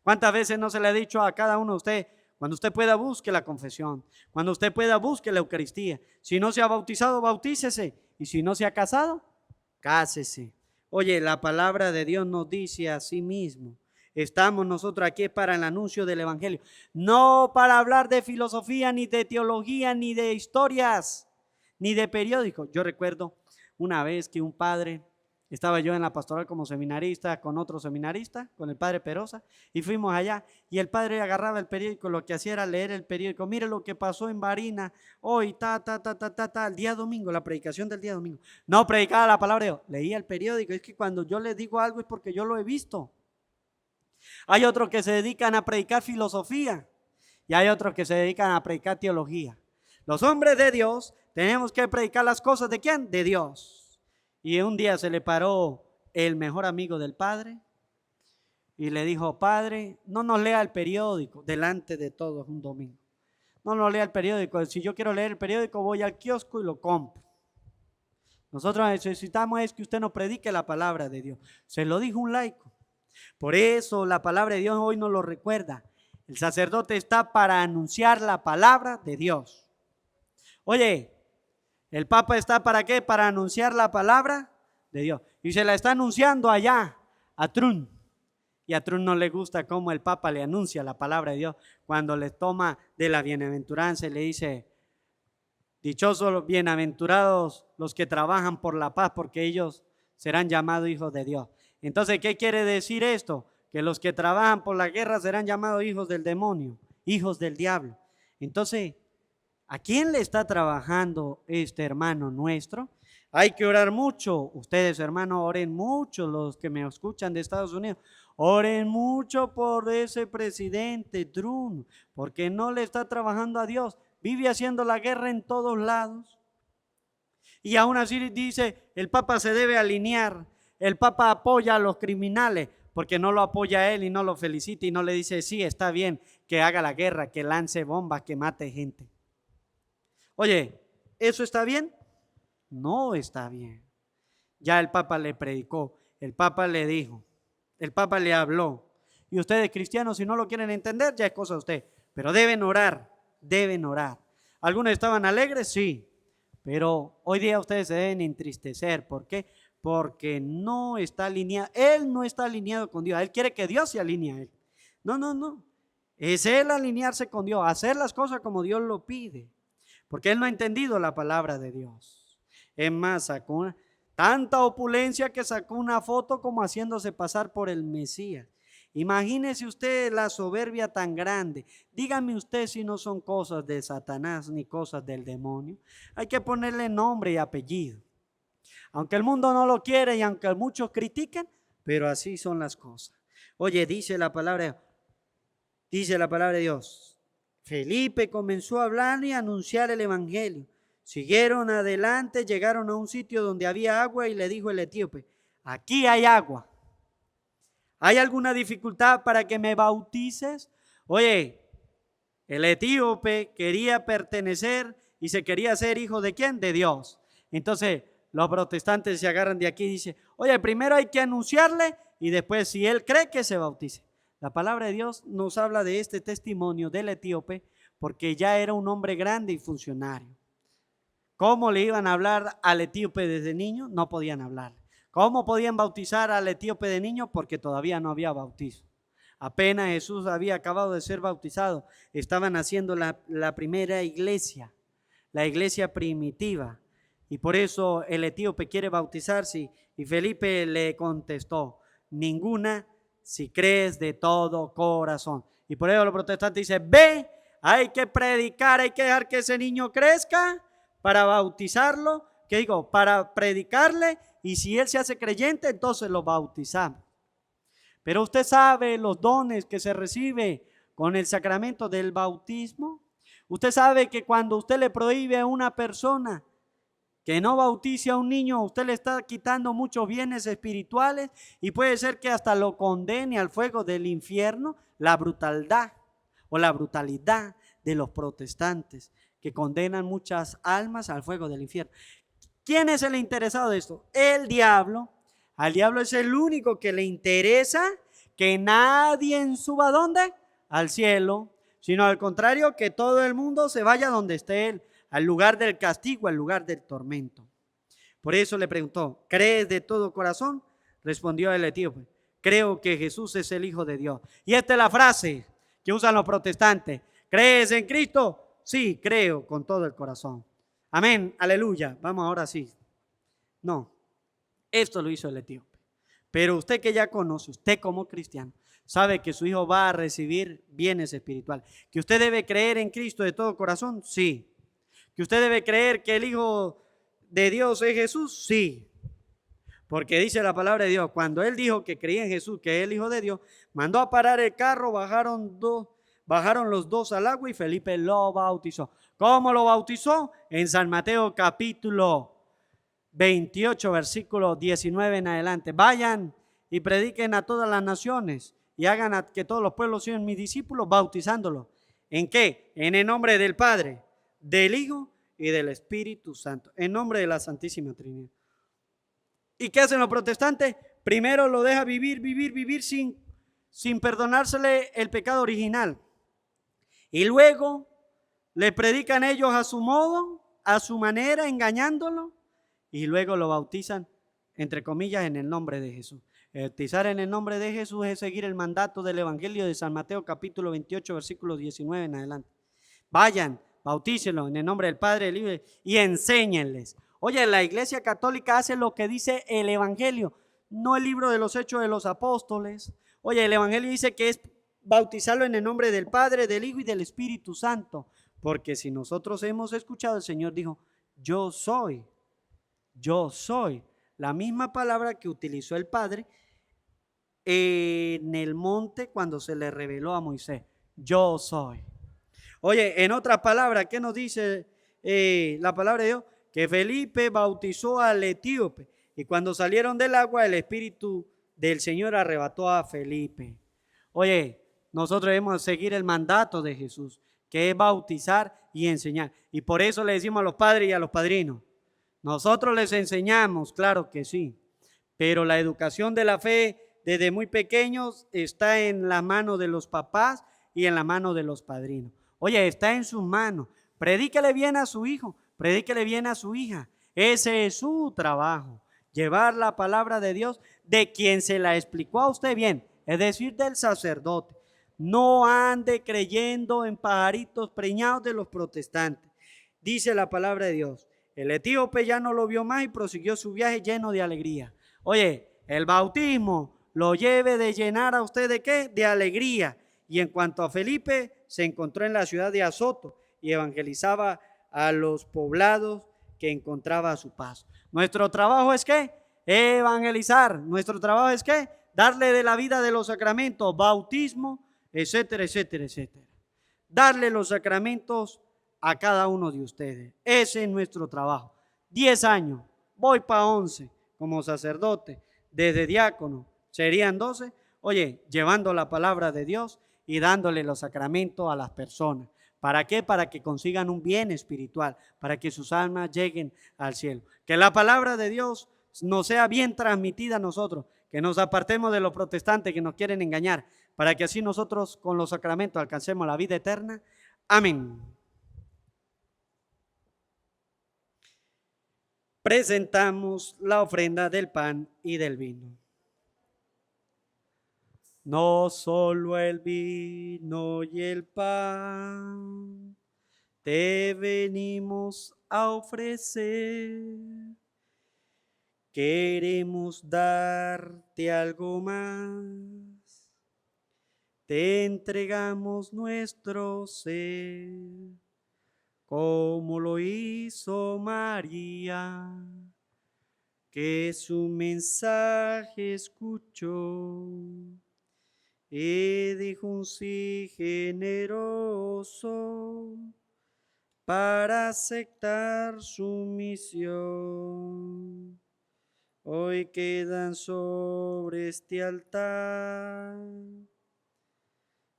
¿Cuántas veces no se le ha dicho a cada uno de usted, cuando usted pueda busque la confesión, cuando usted pueda busque la Eucaristía? Si no se ha bautizado, bautícese, y si no se ha casado, cásese. Oye, la palabra de Dios nos dice a sí mismo. Estamos nosotros aquí para el anuncio del evangelio, no para hablar de filosofía, ni de teología, ni de historias, ni de periódicos. Yo recuerdo una vez que un padre, estaba yo en la pastoral como seminarista con otro seminarista, con el padre Perosa, y fuimos allá, y el padre agarraba el periódico, lo que hacía era leer el periódico. Mire lo que pasó en Barinas hoy, el día domingo, la predicación del día domingo. No predicaba la palabra de Dios, leía el periódico. Es que cuando yo les digo algo es porque yo lo he visto. Hay otros que se dedican a predicar filosofía y hay otros que se dedican a predicar teología. Los hombres de Dios tenemos que predicar las cosas ¿de quién? De Dios. Y un día se le paró el mejor amigo del padre y le dijo: padre, no nos lea el periódico delante de todos un domingo. No nos lea el periódico. Si yo quiero leer el periódico, voy al kiosco y lo compro. Nosotros necesitamos es que usted nos predique la palabra de Dios. Se lo dijo un laico. Por eso la palabra de Dios hoy nos lo recuerda. El sacerdote está para anunciar la palabra de Dios. Oye, el Papa está ¿para qué? Para anunciar la palabra de Dios. Y se la está anunciando allá a Trump. Y a Trump no le gusta cómo el Papa le anuncia la palabra de Dios cuando le toma de la bienaventuranza y le dice: dichosos los bienaventurados los que trabajan por la paz, porque ellos serán llamados hijos de Dios. Entonces, ¿qué quiere decir esto? Que los que trabajan por la guerra serán llamados hijos del demonio, hijos del diablo. Entonces, ¿a quién le está trabajando este hermano nuestro? Hay que orar mucho. Ustedes, hermanos, oren mucho. Los que me escuchan de Estados Unidos, oren mucho por ese presidente Trump, porque no le está trabajando a Dios. Vive haciendo la guerra en todos lados. Y aún así dice, el Papa se debe alinear. El Papa apoya a los criminales porque no lo apoya a él y no lo felicita y no le dice: sí, está bien que haga la guerra, que lance bombas, que mate gente. Oye, ¿eso está bien? No está bien. Ya el Papa le predicó, el Papa le dijo, el Papa le habló. Y ustedes, cristianos, si no lo quieren entender, ya es cosa de usted. Pero deben orar, deben orar. ¿Algunos estaban alegres? Sí. Pero hoy día ustedes se deben entristecer. ¿Por qué? Porque no está alineado. Él no está alineado con Dios. Él quiere que Dios se alinee a él. No. Es él alinearse con Dios, hacer las cosas como Dios lo pide. Porque él no ha entendido la palabra de Dios. Es más, sacó tanta opulencia que sacó una foto como haciéndose pasar por el Mesías. Imagínese usted la soberbia tan grande. Dígame usted si no son cosas de Satanás ni cosas del demonio. Hay que ponerle nombre y apellido. Aunque el mundo no lo quiere y aunque muchos critiquen, pero así son las cosas. Oye, dice la palabra de Dios. Felipe comenzó a hablar y a anunciar el evangelio. Siguieron adelante, llegaron a un sitio donde había agua y le dijo el etíope: aquí hay agua. ¿Hay alguna dificultad para que me bautices? Oye, el etíope quería pertenecer y se quería ser hijo ¿de quién? De Dios. Entonces los protestantes se agarran de aquí y dicen: oye, primero hay que anunciarle y después si él cree que se bautice. La palabra de Dios nos habla de este testimonio del etíope porque ya era un hombre grande y funcionario. ¿Cómo le iban a hablar al etíope desde niño? No podían hablar. ¿Cómo podían bautizar al etíope de niño? Porque todavía no había bautizo. Apenas Jesús había acabado de ser bautizado, estaban haciendo la primera iglesia, la iglesia primitiva. Y por eso el etíope quiere bautizarse y Felipe le contestó: ninguna, si crees de todo corazón. Y por eso los protestantes dicen: ve, hay que predicar, hay que dejar que ese niño crezca para bautizarlo, para predicarle, y si él se hace creyente, entonces lo bautizamos. Pero usted sabe los dones que se recibe con el sacramento del bautismo. Usted sabe que cuando usted le prohíbe a una persona que no bautice a un niño, usted le está quitando muchos bienes espirituales y puede ser que hasta lo condene al fuego del infierno. La brutalidad de los protestantes que condenan muchas almas al fuego del infierno. ¿Quién es el interesado de esto? El diablo. Al diablo es el único que le interesa que nadie suba ¿a dónde? Al cielo, sino al contrario, que todo el mundo se vaya donde esté él, al lugar del castigo, al lugar del tormento. Por eso le preguntó: ¿crees de todo corazón? Respondió el etíope: creo que Jesús es el Hijo de Dios. Y esta es la frase que usan los protestantes: ¿crees en Cristo? Sí, creo con todo el corazón. Amén, aleluya. Vamos ahora sí. No, esto lo hizo el etíope. Pero usted que ya conoce, usted como cristiano, sabe que su hijo va a recibir bienes espirituales. ¿Que usted debe creer en Cristo de todo corazón? Sí. ¿Que usted debe creer que el Hijo de Dios es Jesús? Sí. Porque dice la palabra de Dios, cuando él dijo que creía en Jesús, que es el Hijo de Dios, mandó a parar el carro, bajaron los dos al agua y Felipe lo bautizó. ¿Cómo lo bautizó? En San Mateo capítulo 28, versículo 19 en adelante. Vayan y prediquen a todas las naciones y hagan a que todos los pueblos sean mis discípulos, bautizándolos. ¿En qué? En el nombre del Padre, del Hijo y del Espíritu Santo. En nombre de la Santísima Trinidad. ¿Y qué hacen los protestantes? Primero lo deja vivir sin perdonársele el pecado original. Y luego le predican ellos a su modo, a su manera, engañándolo. Y luego lo bautizan, entre comillas, en el nombre de Jesús. Bautizar en el nombre de Jesús es seguir el mandato del Evangelio de San Mateo capítulo 28, versículo 19 en adelante. Vayan, bautícenlo en el nombre del Padre, del Hijo y enséñenles. Oye, la Iglesia Católica hace lo que dice el Evangelio, no el libro de los Hechos de los Apóstoles. Oye, el Evangelio dice que es bautizarlo en el nombre del Padre, del Hijo y del Espíritu Santo. Porque si nosotros hemos escuchado, el Señor dijo, yo soy. La misma palabra que utilizó el Padre en el monte cuando se le reveló a Moisés. Yo soy. Oye, en otras palabras, ¿qué nos dice la palabra de Dios? Que Felipe bautizó al etíope y cuando salieron del agua el Espíritu del Señor arrebató a Felipe. Oye, nosotros debemos seguir el mandato de Jesús, que es bautizar y enseñar. Y por eso le decimos a los padres y a los padrinos, nosotros les enseñamos, claro que sí, pero la educación de la fe desde muy pequeños está en la mano de los papás y en la mano de los padrinos. Oye, está en sus manos. Predíquele bien a su hijo, predíquele bien a su hija. Ese es su trabajo, llevar la palabra de Dios de quien se la explicó a usted bien, es decir, del sacerdote. No ande creyendo en pajaritos preñados de los protestantes. Dice la palabra de Dios. El etíope ya no lo vio más y prosiguió su viaje lleno de alegría. Oye, el bautismo lo lleve de llenar a usted de ¿qué? De alegría. Y en cuanto a Felipe, se encontró en la ciudad de Azoto y evangelizaba a los poblados que encontraba a su paso. Nuestro trabajo es ¿qué? Evangelizar. Nuestro trabajo es ¿qué? Darle de la vida de los sacramentos, bautismo, etcétera, etcétera, etcétera. Darle los sacramentos a cada uno de ustedes. Ese es nuestro trabajo. 10 años, voy para 11 como sacerdote, desde diácono, serían 12. Oye, llevando la palabra de Dios y dándole los sacramentos a las personas. ¿Para qué? Para que consigan un bien espiritual, para que sus almas lleguen al cielo. Que la palabra de Dios nos sea bien transmitida a nosotros, que nos apartemos de los protestantes que nos quieren engañar, para que así nosotros con los sacramentos alcancemos la vida eterna. Amén. Presentamos la ofrenda del pan y del vino. No solo el vino y el pan te venimos a ofrecer. Queremos darte algo más. Te entregamos nuestro ser, como lo hizo María, que su mensaje escuchó y dijo un sí generoso para aceptar su misión. Hoy quedan sobre este altar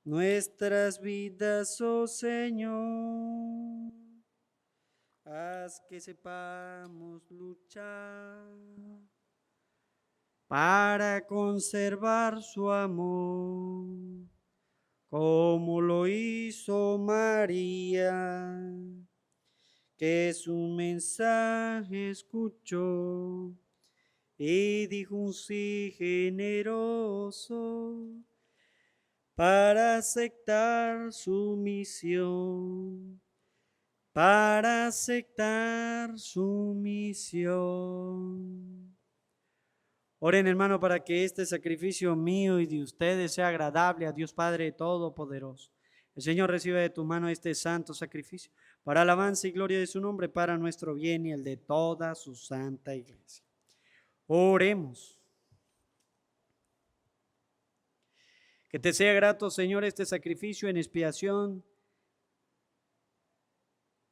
nuestras vidas, oh Señor. Haz que sepamos luchar para conservar su amor, como lo hizo María, que su mensaje escuchó y dijo un sí generoso para aceptar su misión. Para aceptar su misión. Oren, hermano, para que este sacrificio mío y de ustedes sea agradable a Dios Padre Todopoderoso. El Señor reciba de tu mano este santo sacrificio para alabanza y gloria de su nombre, para nuestro bien y el de toda su santa iglesia. Oremos. Que te sea grato, Señor, este sacrificio en expiación,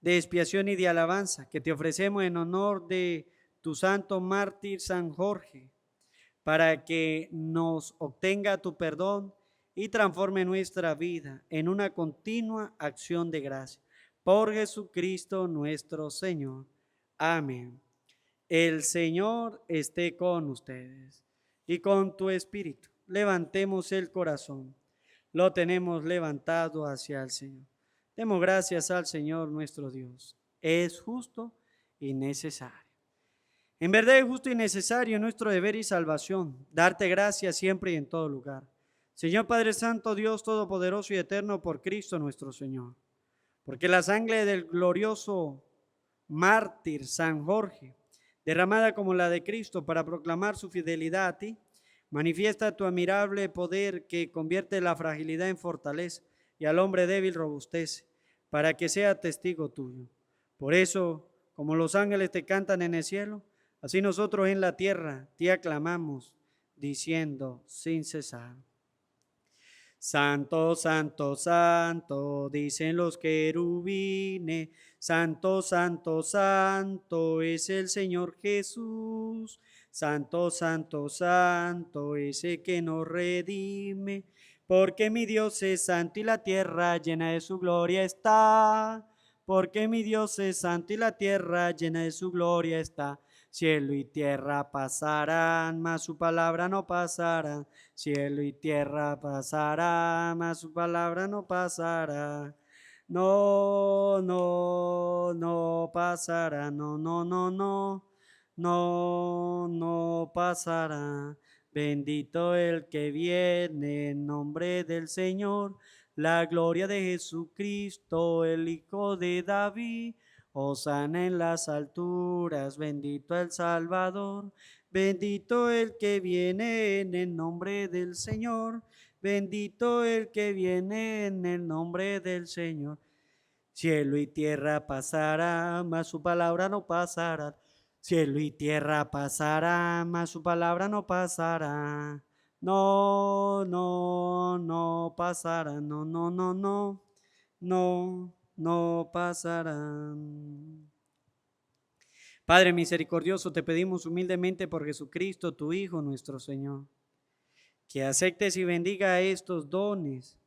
de expiación y de alabanza que te ofrecemos en honor de tu santo mártir San Jorge, para que nos obtenga tu perdón y transforme nuestra vida en una continua acción de gracia. Por Jesucristo nuestro Señor. Amén. El Señor esté con ustedes y con tu espíritu. Levantemos el corazón. Lo tenemos levantado hacia el Señor. Demos gracias al Señor nuestro Dios. Es justo y necesario. En verdad es justo y necesario nuestro deber y salvación, darte gracias siempre y en todo lugar. Señor Padre Santo, Dios Todopoderoso y Eterno, por Cristo nuestro Señor. Porque la sangre del glorioso mártir San Jorge, derramada como la de Cristo para proclamar su fidelidad a ti, manifiesta tu admirable poder que convierte la fragilidad en fortaleza y al hombre débil robustece, para que sea testigo tuyo. Por eso, como los ángeles te cantan en el cielo, así nosotros en la tierra te aclamamos, diciendo sin cesar. Santo, santo, santo, dicen los querubines, santo, santo, santo es el Señor Jesús. Santo, santo, santo, ese que nos redime, porque mi Dios es santo y la tierra llena de su gloria está. Porque mi Dios es santo y la tierra llena de su gloria está. Cielo y tierra pasarán, mas su palabra no pasará. Cielo y tierra pasará, mas su palabra no pasará. No, no, no pasará, no, no, no, no, no, no pasará. Bendito el que viene en nombre del Señor, la gloria de Jesucristo, el Hijo de David. Hosana en las alturas, bendito el Salvador, bendito el que viene en el nombre del Señor, bendito el que viene en el nombre del Señor. Cielo y tierra pasará, mas su palabra no pasará. Cielo y tierra pasará, mas su palabra no pasará. No, no, no pasará, no, no, no, no, no, no pasarán. Padre misericordioso, te pedimos humildemente por Jesucristo, tu Hijo, nuestro Señor, que aceptes y bendiga estos dones,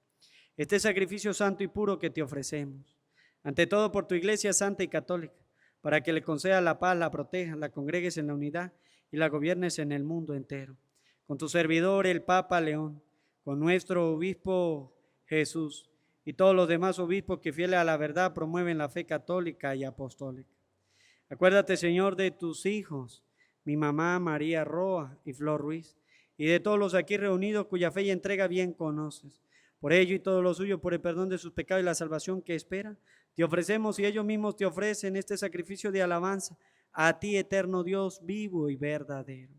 este sacrificio santo y puro que te ofrecemos. Ante todo por tu Iglesia santa y católica, para que le conceda la paz, la proteja, la congregues en la unidad y la gobiernes en el mundo entero. Con tu servidor, el Papa León, con nuestro obispo Jesús y todos los demás obispos que fieles a la verdad promueven la fe católica y apostólica. Acuérdate, Señor, de tus hijos, mi mamá María Roa y Flor Ruiz, y de todos los aquí reunidos cuya fe y entrega bien conoces. Por ello y todo lo suyo, por el perdón de sus pecados y la salvación que espera, te ofrecemos y ellos mismos te ofrecen este sacrificio de alabanza a ti, eterno Dios, vivo y verdadero.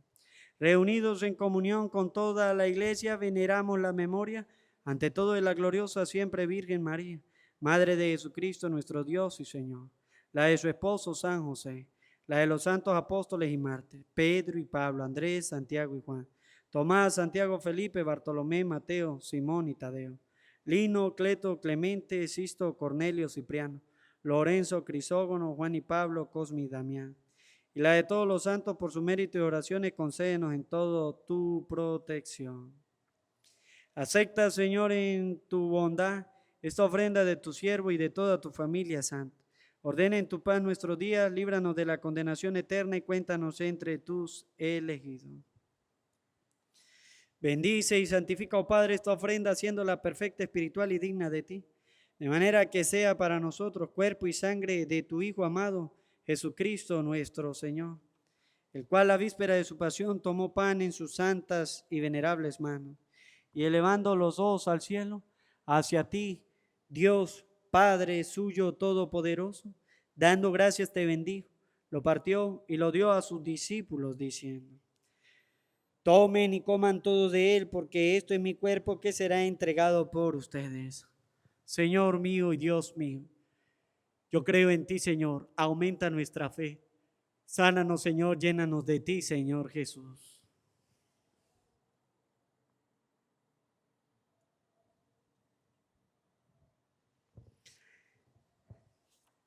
Reunidos en comunión con toda la Iglesia, veneramos la memoria, ante todo de la gloriosa siempre Virgen María, Madre de Jesucristo, nuestro Dios y Señor, la de su esposo San José, la de los santos apóstoles y mártires, Pedro y Pablo, Andrés, Santiago y Juan, Tomás, Santiago, Felipe, Bartolomé, Mateo, Simón y Tadeo, Lino, Cleto, Clemente, Sisto, Cornelio, Cipriano, Lorenzo, Crisógono, Juan y Pablo, Cosme y Damián, y la de todos los santos por su mérito y oraciones, concédenos en todo tu protección. Acepta, Señor, en tu bondad esta ofrenda de tu siervo y de toda tu familia santa. Ordena en tu paz nuestros días, líbranos de la condenación eterna y cuéntanos entre tus elegidos. Bendice y santifica, oh Padre, esta ofrenda, haciéndola perfecta, espiritual y digna de ti, de manera que sea para nosotros cuerpo y sangre de tu Hijo amado, Jesucristo nuestro Señor, el cual la víspera de su pasión tomó pan en sus santas y venerables manos, y elevando los ojos al cielo, hacia ti, Dios, Padre suyo todopoderoso, dando gracias te bendijo, lo partió y lo dio a sus discípulos, diciendo: tomen y coman todos de él, porque esto es mi cuerpo que será entregado por ustedes. Señor mío y Dios mío, yo creo en ti, Señor, aumenta nuestra fe. Sánanos, Señor, llénanos de ti, Señor Jesús.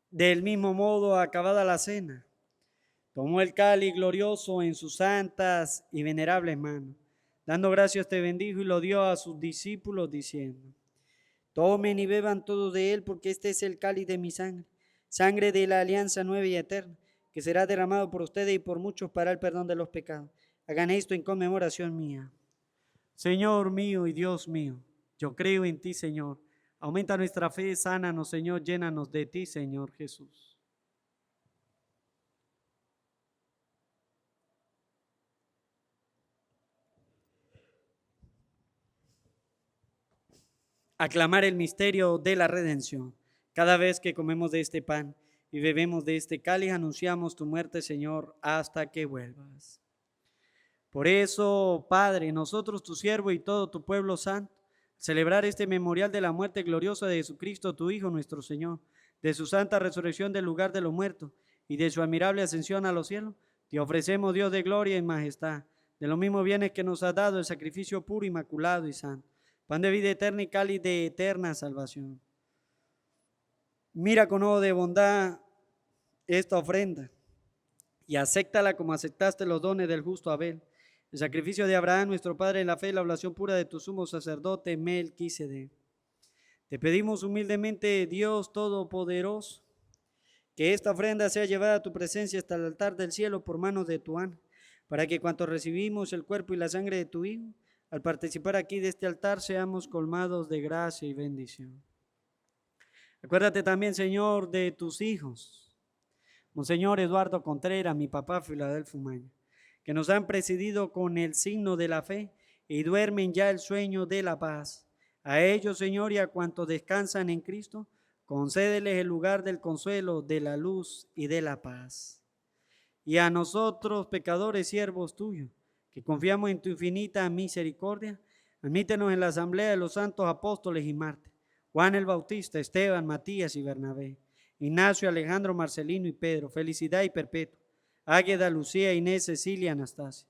Del mismo modo, acabada la cena, tomó el cáliz glorioso en sus santas y venerables manos. Dando gracias te bendijo y lo dio a sus discípulos diciendo: tomen y beban todos de él, porque este es el cáliz de mi sangre, sangre de la alianza nueva y eterna, que será derramado por ustedes y por muchos para el perdón de los pecados. Hagan esto en conmemoración mía. Señor mío y Dios mío, yo creo en ti, Señor. Aumenta nuestra fe, sánanos, Señor, llénanos de ti, Señor Jesús. Aclamar el misterio de la redención. Cada vez que comemos de este pan y bebemos de este cáliz, anunciamos tu muerte, Señor, hasta que vuelvas. Por eso, Padre, nosotros, tu siervo y todo tu pueblo santo, celebrar este memorial de la muerte gloriosa de Jesucristo, tu Hijo, nuestro Señor, de su santa resurrección del lugar de los muertos y de su admirable ascensión a los cielos, te ofrecemos, Dios de gloria y majestad, de los mismos bienes que nos has dado, el sacrificio puro, inmaculado y santo, pan de vida eterna y cáliz de eterna salvación. Mira con ojo de bondad esta ofrenda y acéptala como aceptaste los dones del justo Abel, el sacrificio de Abraham, nuestro padre en la fe y la oblación pura de tu sumo sacerdote Melquisedec. Te pedimos humildemente, Dios Todopoderoso, que esta ofrenda sea llevada a tu presencia hasta el altar del cielo por manos de tu ángel, para que cuanto recibimos el cuerpo y la sangre de tu Hijo, al participar aquí de este altar, seamos colmados de gracia y bendición. Acuérdate también, Señor, de tus hijos, Monseñor Eduardo Contreras, mi papá Filadelfo Maña, que nos han presidido con el signo de la fe y duermen ya el sueño de la paz. A ellos, Señor, y a cuantos descansan en Cristo, concédeles el lugar del consuelo, de la luz y de la paz. Y a nosotros, pecadores, siervos tuyos, que confiamos en tu infinita misericordia, admítenos en la asamblea de los santos apóstoles y mártires, Juan el Bautista, Esteban, Matías y Bernabé, Ignacio, Alejandro, Marcelino y Pedro, Felicidad y Perpetuo, Águeda, Lucía, Inés, Cecilia, Anastasia,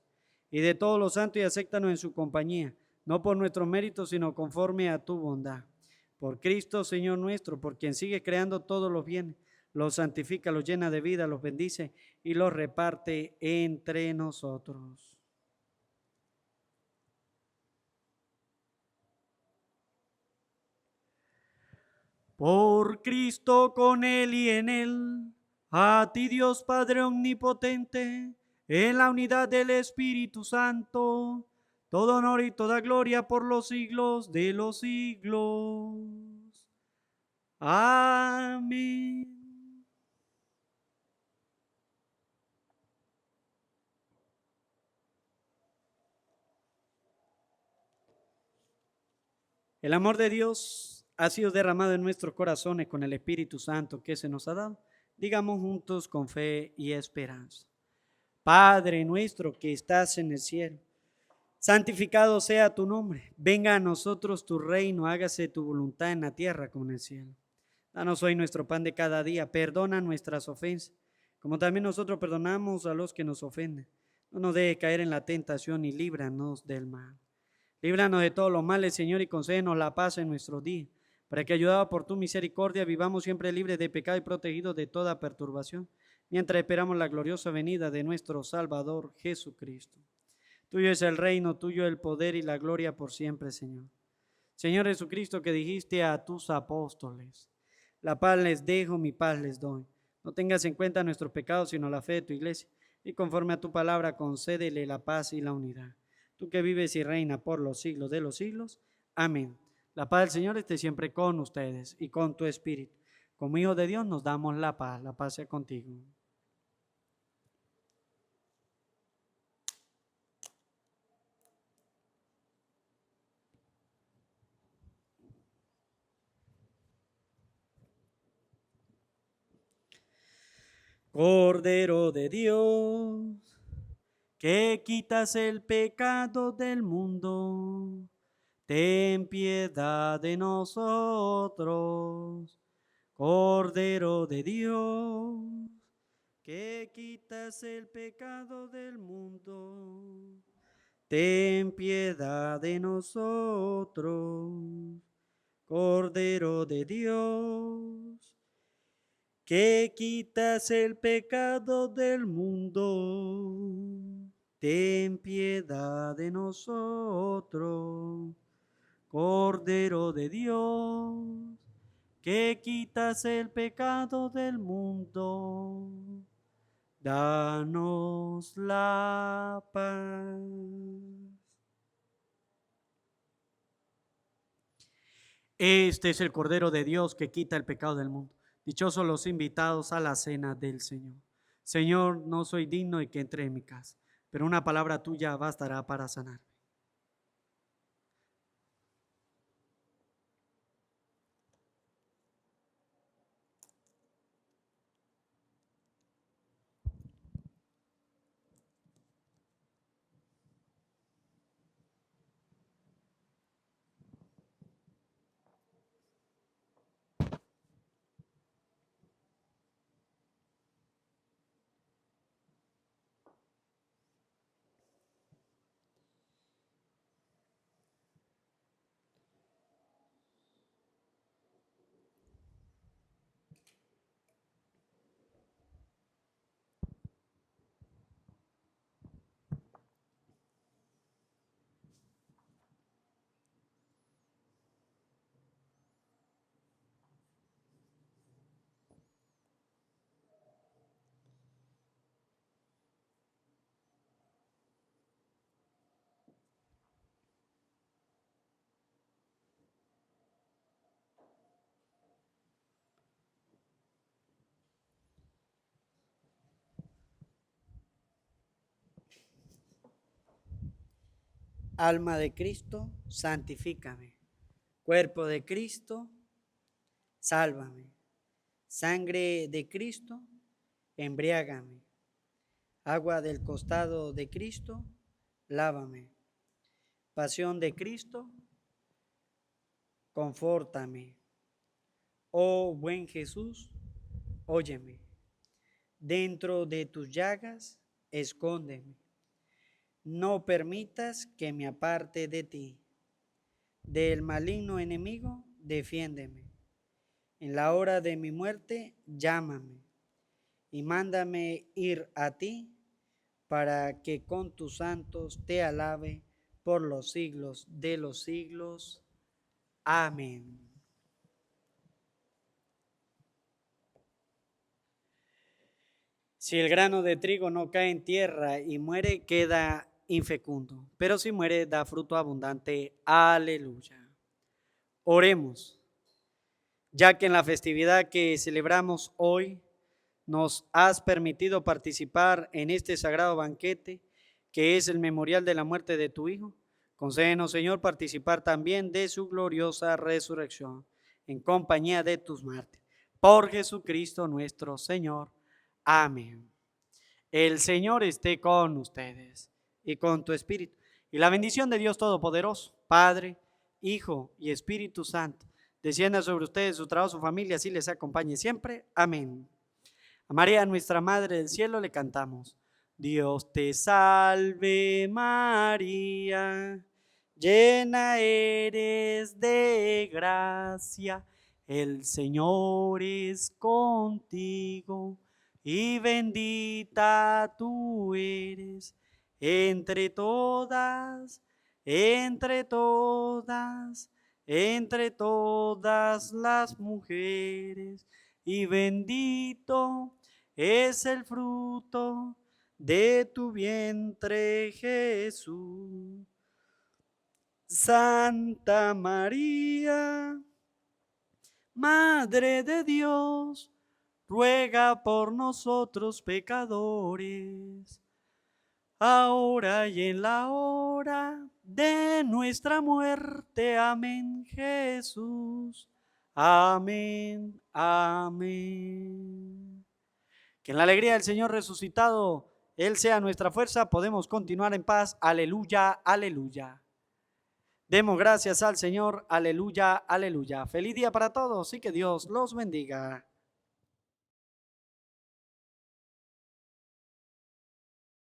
y de todos los santos, y acéptanos en su compañía, no por nuestros méritos, sino conforme a tu bondad. Por Cristo, Señor nuestro, por quien sigue creando todos los bienes, los santifica, los llena de vida, los bendice y los reparte entre nosotros. Por Cristo, con Él y en Él, a ti Dios Padre Omnipotente, en la unidad del Espíritu Santo, todo honor y toda gloria por los siglos de los siglos. Amén. El amor de Dios ha sido derramado en nuestros corazones con el Espíritu Santo que se nos ha dado. Digamos juntos con fe y esperanza. Padre nuestro que estás en el cielo, santificado sea tu nombre. Venga a nosotros tu reino, hágase tu voluntad en la tierra como en el cielo. Danos hoy nuestro pan de cada día, perdona nuestras ofensas, como también nosotros perdonamos a los que nos ofenden. No nos dejes caer en la tentación y líbranos del mal. Líbranos de todos los males, Señor, y concédenos la paz en nuestros días, para que, ayudados por tu misericordia, vivamos siempre libres de pecado y protegidos de toda perturbación, mientras esperamos la gloriosa venida de nuestro Salvador Jesucristo. Tuyo es el reino, tuyo el poder y la gloria por siempre, Señor. Señor Jesucristo, que dijiste a tus apóstoles: la paz les dejo, mi paz les doy. No tengas en cuenta nuestros pecados, sino la fe de tu iglesia, y conforme a tu palabra concédele la paz y la unidad. Tú que vives y reina por los siglos de los siglos. Amén. La paz del Señor esté siempre con ustedes y con tu espíritu. Como hijos de Dios nos damos la paz. La paz sea contigo. Cordero de Dios, que quitas el pecado del mundo, ten piedad de nosotros. Cordero de Dios, que quitas el pecado del mundo, ten piedad de nosotros. Cordero de Dios, que quitas el pecado del mundo, ten piedad de nosotros. Cordero de Dios, que quitas el pecado del mundo, danos la paz. Este es el Cordero de Dios que quita el pecado del mundo. Dichosos los invitados a la cena del Señor. Señor, no soy digno de que entre en mi casa, pero una palabra tuya bastará para sanar. Alma de Cristo, santifícame. Cuerpo de Cristo, sálvame. Sangre de Cristo, embriágame. Agua del costado de Cristo, lávame. Pasión de Cristo, confórtame. Oh buen Jesús, óyeme. Dentro de tus llagas, escóndeme. No permitas que me aparte de ti. Del maligno enemigo, defiéndeme. En la hora de mi muerte, llámame y mándame ir a ti para que con tus santos te alabe por los siglos de los siglos. Amén. Si el grano de trigo no cae en tierra y muere, queda infecundo, pero si muere, da fruto abundante. Aleluya. Oremos. Ya que en la festividad que celebramos hoy nos has permitido participar en este sagrado banquete, que es el memorial de la muerte de tu Hijo, concédenos, Señor, participar también de su gloriosa resurrección en compañía de tus mártires. Por Jesucristo nuestro Señor. Amén. El Señor esté con ustedes y con tu espíritu. Y la bendición de Dios Todopoderoso, Padre, Hijo y Espíritu Santo, descienda sobre ustedes, su trabajo, su familia, así les acompañe siempre. Amén. A María, nuestra Madre del Cielo, le cantamos. Dios te salve María, llena eres de gracia, el Señor es contigo y bendita tú eres entre todas, entre todas, entre todas las mujeres, y bendito es el fruto de tu vientre, Jesús. Santa María, Madre de Dios, ruega por nosotros pecadores, ahora y en la hora de nuestra muerte. Amén, Jesús. Amén, amén. Que en la alegría del Señor resucitado, Él sea nuestra fuerza, podemos continuar en paz. Aleluya, aleluya. Demos gracias al Señor. Aleluya, aleluya. Feliz día para todos y que Dios los bendiga.